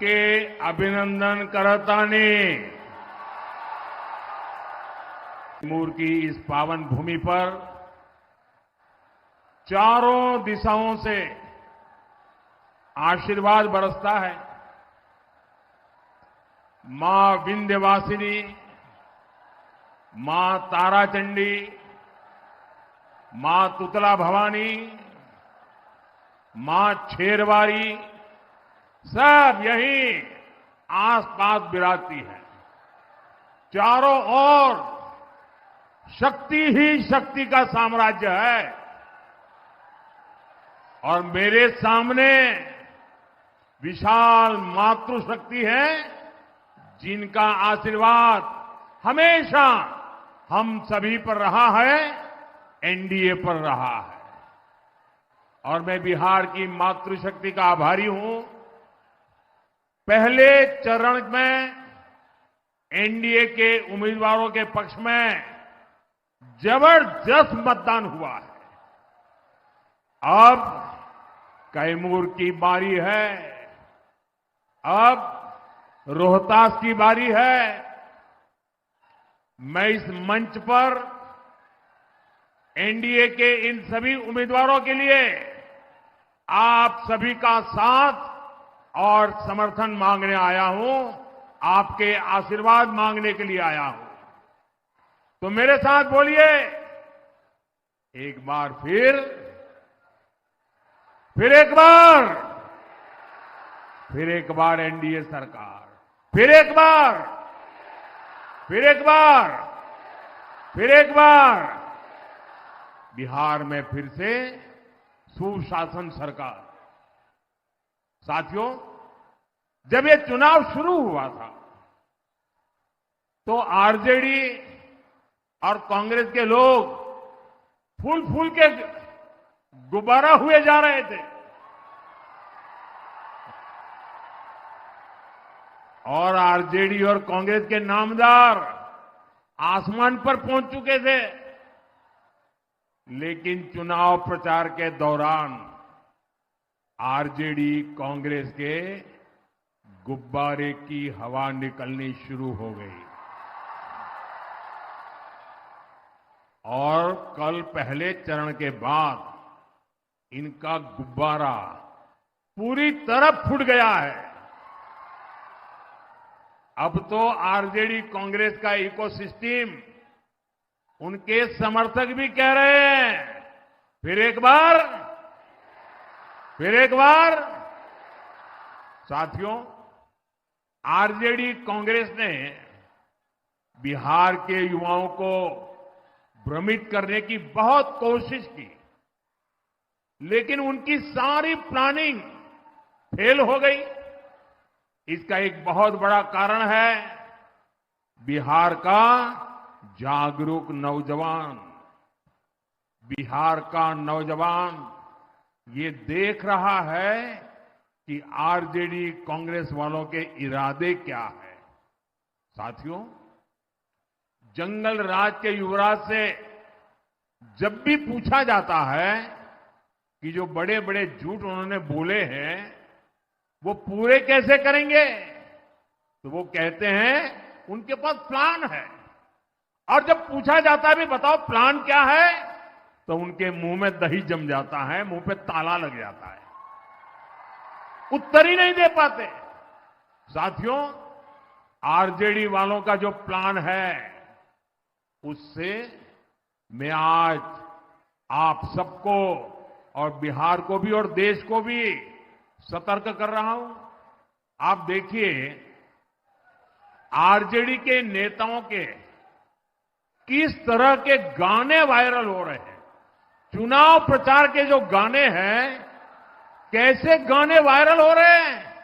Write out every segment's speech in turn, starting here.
सबके अभिनंदन करतानी तैमूर की इस पावन भूमि पर चारों दिशाओं से आशीर्वाद बरसता है। मां विंध्यवासिनी, मां ताराचंडी, मां तुतला भवानी, मां छेरवारी सब यहीं आसपास विराजती है। चारों ओर शक्ति ही शक्ति का साम्राज्य है और मेरे सामने विशाल मातृशक्ति है जिनका आशीर्वाद हमेशा हम सभी पर रहा है, एनडीए पर रहा है। और मैं बिहार की मातृशक्ति का आभारी हूं। पहले चरण में एनडीए के उम्मीदवारों के पक्ष में जबरदस्त मतदान हुआ है। अब कैमूर की बारी है, अब रोहतास की बारी है। मैं इस मंच पर एनडीए के इन सभी उम्मीदवारों के लिए आप सभी का साथ और समर्थन मांगने आया हूं, आपके आशीर्वाद मांगने के लिए आया हूं। तो मेरे साथ बोलिए एक बार फिर एक बार, फिर एक बार एनडीए सरकार, फिर एक बार, फिर एक बार, फिर एक बार बिहार में फिर से सुशासन सरकार। साथियों, जब ये चुनाव शुरू हुआ था तो आरजेडी और कांग्रेस के लोग फूल फूल के गुब्बारा हुए जा रहे थे और आरजेडी और कांग्रेस के नामदार आसमान पर पहुंच चुके थे। लेकिन चुनाव प्रचार के दौरान आरजेडी कांग्रेस के गुब्बारे की हवा निकलनी शुरू हो गई और कल पहले चरण के बाद इनका गुब्बारा पूरी तरह फूट गया है। अब तो आरजेडी कांग्रेस का इकोसिस्टम, उनके समर्थक भी कह रहे हैं फिर एक बार, फिर एक बार। साथियों, आरजेडी कांग्रेस ने बिहार के युवाओं को भ्रमित करने की बहुत कोशिश की, लेकिन उनकी सारी प्लानिंग फेल हो गई। इसका एक बहुत बड़ा कारण है बिहार का जागरूक नौजवान। बिहार का नौजवान ये देख रहा है कि आरजेडी कांग्रेस वालों के इरादे क्या है। साथियों, जंगल राज के युवराज से जब भी पूछा जाता है कि जो बड़े बड़े झूठ उन्होंने बोले हैं वो पूरे कैसे करेंगे, तो वो कहते हैं उनके पास प्लान है। और जब पूछा जाता है भी बताओ प्लान क्या है, तो उनके मुंह में दही जम जाता है, मुंह पे ताला लग जाता है, उत्तर ही नहीं दे पाते। साथियों, आरजेडी वालों का जो प्लान है उससे मैं आज आप सबको और बिहार को भी और देश को भी सतर्क कर रहा हूं। आप देखिए, आरजेडी के नेताओं के किस तरह के गाने वायरल हो रहे हैं। चुनाव प्रचार के जो गाने हैं, कैसे गाने वायरल हो रहे हैं।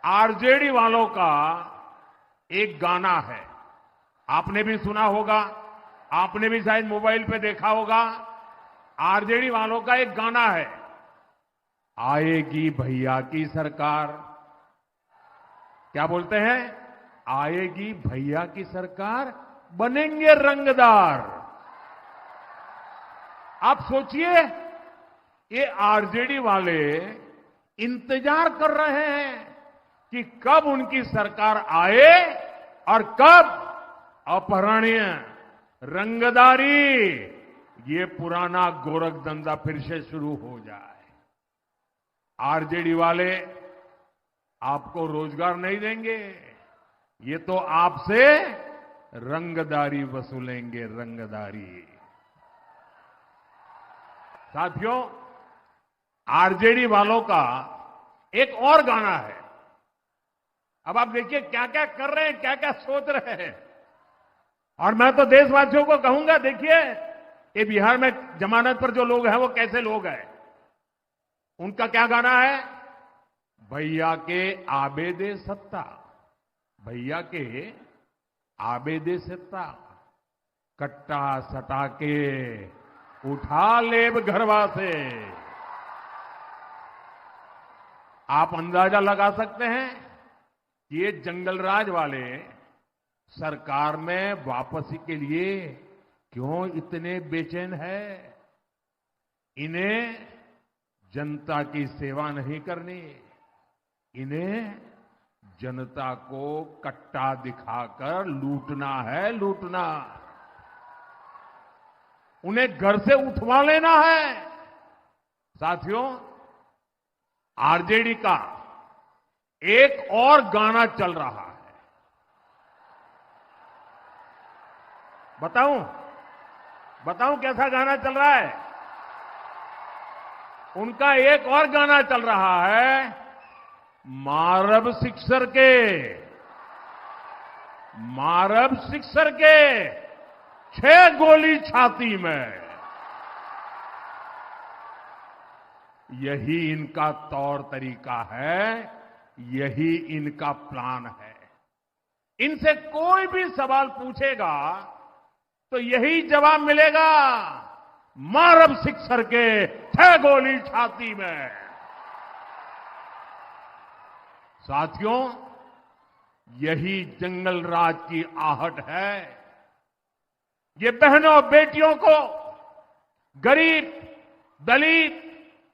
आरजेडी वालों का एक गाना है, आपने भी सुना होगा, आपने भी शायद मोबाइल पे देखा होगा। आरजेडी वालों का एक गाना है, आएगी भैया की सरकार। क्या बोलते हैं? आएगी भैया की सरकार, बनेंगे रंगदार। आप सोचिए, ये आरजेडी वाले इंतजार कर रहे हैं कि कब उनकी सरकार आए और कब अपहरणीय, रंगदारी, ये पुराना गोरख धंधा फिर से शुरू हो जाए। आरजेडी वाले आपको रोजगार नहीं देंगे, ये तो आपसे रंगदारी वसूलेंगे, रंगदारी। साथियों, आरजेडी वालों का एक और गाना है। अब आप देखिए क्या क्या कर रहे हैं, क्या क्या सोच रहे हैं। और मैं तो देशवासियों को कहूंगा, देखिए ये बिहार में जमानत पर जो लोग हैं वो कैसे लोग हैं। उनका क्या गाना है? भैया के आबेदे सत्ता, भैया के आबेदे सत्ता, कट्टा सटा के उठा लेब घरवा से। आप अंदाजा लगा सकते हैं कि ये जंगलराज वाले सरकार में वापसी के लिए क्यों इतने बेचैन है। इन्हें जनता की सेवा नहीं करनी, इन्हें जनता को कट्टा दिखाकर लूटना है, लूटना। उन्हें घर से उठवा लेना है। साथियों, आरजेडी का एक और गाना चल रहा है। बताऊं कैसा गाना चल रहा है? उनका एक और गाना चल रहा है, मारब सिक्सर के, मारब सिक्सर के 6 गोली छाती में। यही इनका तौर तरीका है, यही इनका प्लान है। इनसे कोई भी सवाल पूछेगा तो यही जवाब मिलेगा, मारब सिक्सर के 6 गोली छाती में। साथियों, यही जंगल राज की आहट है। ये बहनों बेटियों को, गरीब, दलित,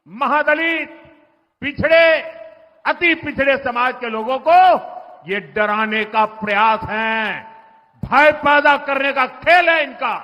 महादलित, पिछड़े, अति पिछड़े समाज के लोगों को ये डराने का प्रयास है, भय पैदा करने का खेल है इनका।